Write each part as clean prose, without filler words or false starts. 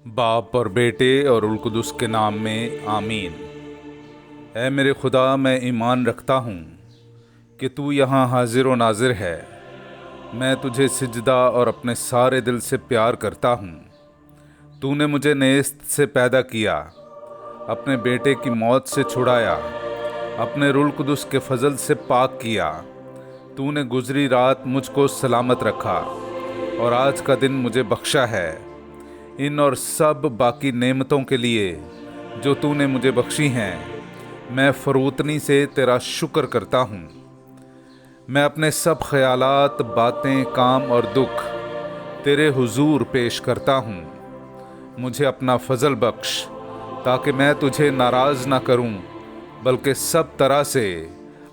बाप और बेटे और उल कुदस के नाम में आमीन। ऐ मेरे खुदा, मैं ईमान रखता हूँ कि तू यहाँ हाजिर व नाजिर है। मैं तुझे सिजदा और अपने सारे दिल से प्यार करता हूँ। तूने मुझे नेस्त से पैदा किया, अपने बेटे की मौत से छुड़ाया, अपने रूल कुदस के फजल से पाक किया। तूने गुजरी रात मुझको सलामत रखा और आज का दिन मुझे बख्शा है। इन और सब बाकी नेमतों के लिए जो तूने मुझे बख्शी हैं, मैं फरोतनी से तेरा शुक्र करता हूँ। मैं अपने सब ख्यालात, बातें, काम और दुख तेरे हुजूर पेश करता हूँ। मुझे अपना फजल बख्श ताकि मैं तुझे नाराज़ ना करूँ, बल्कि सब तरह से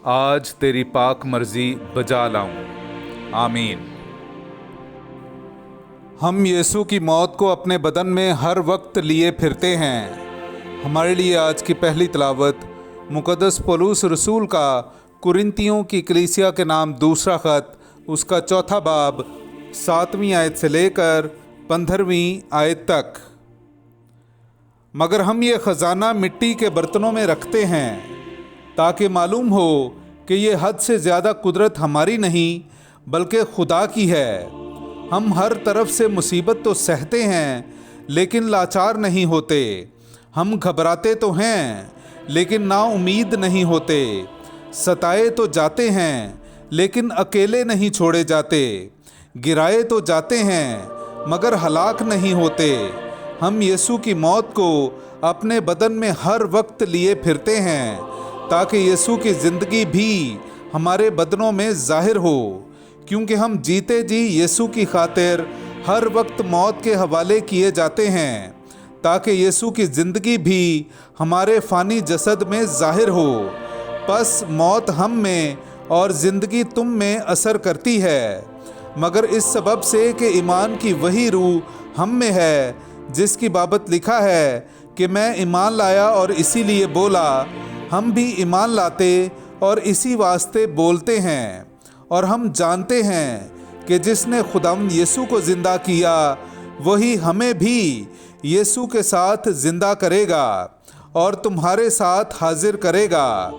आज तेरी पाक मर्जी बजा लाऊं। आमीन। हम यीशु की मौत को अपने बदन में हर वक्त लिए फिरते हैं। हमारे लिए आज की पहली तिलावत मुक़द्दस पौलुस रसूल का कुरिन्थियों की कलीसिया के नाम दूसरा ख़त, उसका चौथा बाब 7वीं आयत से लेकर 15वीं आयत तक। मगर हम ये ख़जाना मिट्टी के बर्तनों में रखते हैं ताकि मालूम हो कि ये हद से ज़्यादा कुदरत हमारी नहीं बल्कि खुदा की है। हम हर तरफ से मुसीबत तो सहते हैं लेकिन लाचार नहीं होते। हम घबराते तो हैं लेकिन ना उम्मीद नहीं होते। सताए तो जाते हैं लेकिन अकेले नहीं छोड़े जाते। गिराए तो जाते हैं मगर हलाक नहीं होते। हम यीशु की मौत को अपने बदन में हर वक्त लिए फिरते हैं ताकि यीशु की ज़िंदगी भी हमारे बदनों में ज़ाहिर हो, क्योंकि हम जीते जी यीशु की खातिर हर वक्त मौत के हवाले किए जाते हैं ताकि यीशु की ज़िंदगी भी हमारे फ़ानी जसद में ज़ाहिर हो। बस मौत हम में और ज़िंदगी तुम में असर करती है, मगर इस सबब से कि ईमान की वही रूह हम में है जिसकी बाबत लिखा है कि मैं ईमान लाया और इसीलिए बोला। हम भी ईमान लाते और इसी वास्ते बोलते हैं। और हम जानते हैं कि जिसने खुदावंद यीशु को ज़िंदा किया वही हमें भी यीशु के साथ ज़िंदा करेगा और तुम्हारे साथ हाजिर करेगा,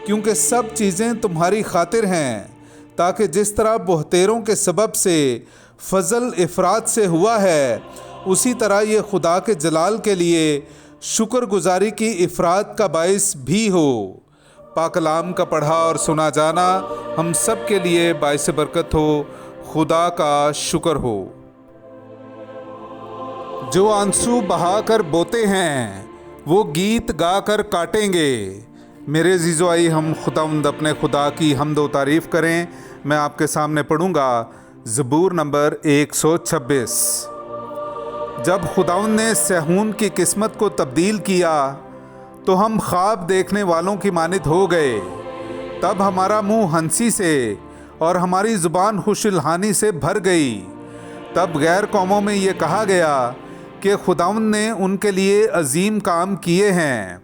क्योंकि सब चीज़ें तुम्हारी खातिर हैं, ताकि जिस तरह बहुतेरों के सबब से फजल इफ़रात से हुआ है, उसी तरह ये खुदा के जलाल के लिए शुक्रगुजारी की इफ़रात का बाइस भी हो। पाक कलाम का पढ़ा और सुना जाना हम सब के लिए बाइस बरकत हो। खुदा का शुक्र हो। जो आंसू बहाकर बोते हैं वो गीत गाकर काटेंगे। मेरे अज़ीज़ो, आई हम खुदावंद अपने खुदा की हम्द व तारीफ़ करें। मैं आपके सामने पढ़ूंगा ज़बूर नंबर 126। जब खुदावंद ने सहून की किस्मत को तब्दील किया तो हम ख्वाब देखने वालों की मानित हो गए। तब हमारा मुंह हंसी से और हमारी ज़ुबान खुशलहानी से भर गई। तब गैर कौमों में ये कहा गया कि खुदावंद ने उनके लिए अजीम काम किए हैं।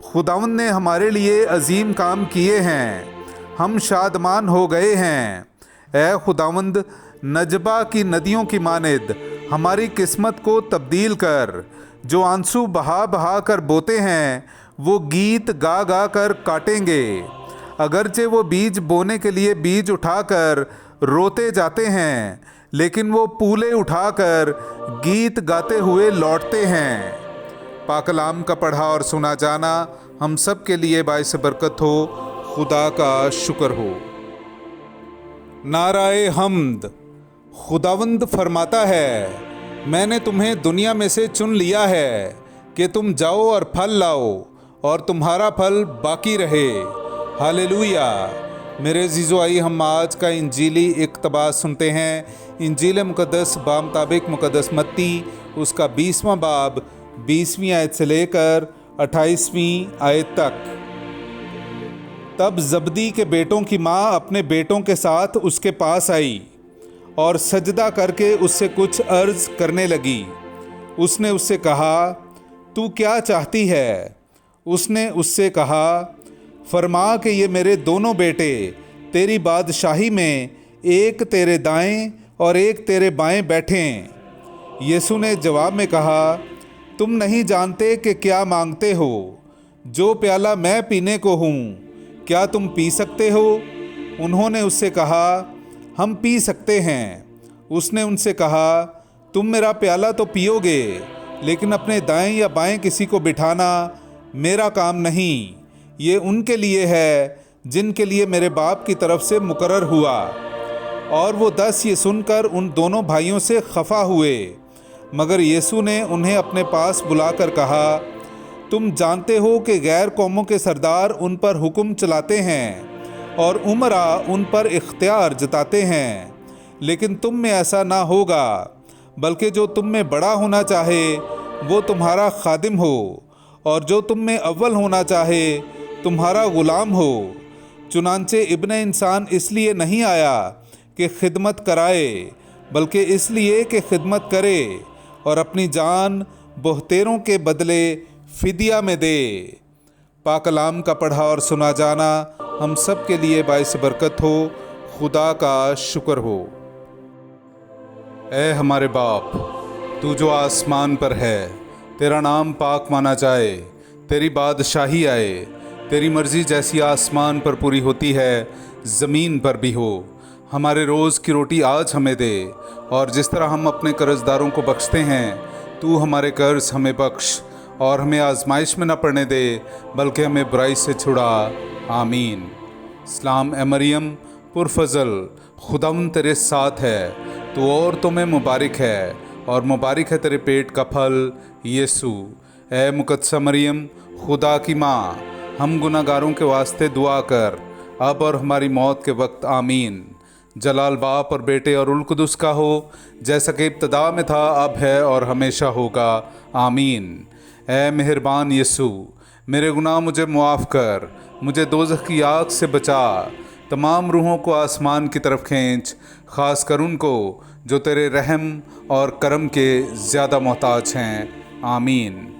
खुदावंद ने हमारे लिए अजीम काम किए हैं। हम शादमान हो गए हैं। ऐ खुदावंद, नजबा की नदियों की मानिद हमारी किस्मत को तब्दील कर। जो आंसू बहा बहा कर बोते हैं वो गीत गा गा कर काटेंगे। अगरचे वो बीज बोने के लिए बीज उठाकर रोते जाते हैं, लेकिन वो पूले उठाकर गीत गाते हुए लौटते हैं। पाक कलाम का पढ़ा और सुना जाना हम सब के लिए बाइस बरकत हो। खुदा का शुक्र हो। नाराए हम्द। खुदावंद फरमाता है, मैंने तुम्हें दुनिया में से चुन लिया है कि तुम जाओ और फल लाओ और तुम्हारा फल बाकी रहे। हालेलुया। मेरे अज़ीज़ो, आई हम आज का इंजीली इक़्तिबास सुनते हैं। इंजील मुक़द्दस बामुताबिक मुक़द्दस मत्ती, उसका 20वां बाब 20वीं आयत से लेकर 28वीं आयत तक। तब जब्दी के बेटों की माँ अपने बेटों के साथ उसके पास आई और सजदा करके उससे कुछ अर्ज़ करने लगी। उसने उससे कहा, तू क्या चाहती है? उसने उससे कहा, फरमा कि ये मेरे दोनों बेटे तेरी बादशाही में एक तेरे दाएं और एक तेरे बाएं बैठें। यीशु ने जवाब में कहा, तुम नहीं जानते कि क्या मांगते हो। जो प्याला मैं पीने को हूँ, क्या तुम पी सकते हो? उन्होंने उससे कहा, हम पी सकते हैं। उसने उनसे कहा, तुम मेरा प्याला तो पियोगे, लेकिन अपने दाएं या बाएं किसी को बिठाना मेरा काम नहीं। ये उनके लिए है जिनके लिए मेरे बाप की तरफ से मुकर्रर हुआ। और वो 10 ये सुनकर उन दोनों भाइयों से खफा हुए। मगर यीशु ने उन्हें अपने पास बुलाकर कहा, तुम जानते हो कि गैर कौमों के सरदार उन पर हुक्म चलाते हैं और उमरा उन पर इख्तियार जताते हैं, लेकिन तुम में ऐसा ना होगा, बल्कि जो तुम में बड़ा होना चाहे वो तुम्हारा खादिम हो, और जो तुम में अव्वल होना चाहे तुम्हारा ग़ुलाम हो। चुनांचे इब्ने इंसान इसलिए नहीं आया कि खिदमत कराए, बल्कि इसलिए कि खिदमत करे और अपनी जान बहुतेरों के बदले फिदिया में दे। पाक कलाम का पढ़ा और सुना जाना हम सब के लिए बाइस बरकत हो। खुदा का शुक्र हो। ए हमारे बाप, तू जो आसमान पर है, तेरा नाम पाक माना जाए, तेरी बादशाही आए, तेरी मर्ज़ी जैसी आसमान पर पूरी होती है ज़मीन पर भी हो। हमारे रोज़ की रोटी आज हमें दे, और जिस तरह हम अपने कर्ज़दारों को बख्शते हैं, तू हमारे कर्ज़ हमें बख्श, और हमें आजमाइश में न पड़ने दे, बल्कि हमें बुराई से छुड़ा। आमीन। सलाम ए मरियम पुरफज़ल, खुदावंद तेरे साथ है, तू औरतों में मुबारक है, और मुबारक है तेरे पेट का फल यीशु। ए मुकद्दसा मरियम, खुदा की माँ, हम गुनाहगारों के वास्ते दुआ कर, अब और हमारी मौत के वक्त। आमीन। जलाल बाप और बेटे और रुल कुदुस का हो, जैसा कि इब्तदा में था, अब है और हमेशा होगा। आमीन। ए मेहरबान यीशु, मेरे गुनाह मुझे मुआफ़ कर, मुझे दोज़ख की आग से बचा, तमाम रूहों को आसमान की तरफ खींच, ख़ास कर उनको जो तेरे रहम और करम के ज़्यादा मोहताज हैं। आमीन।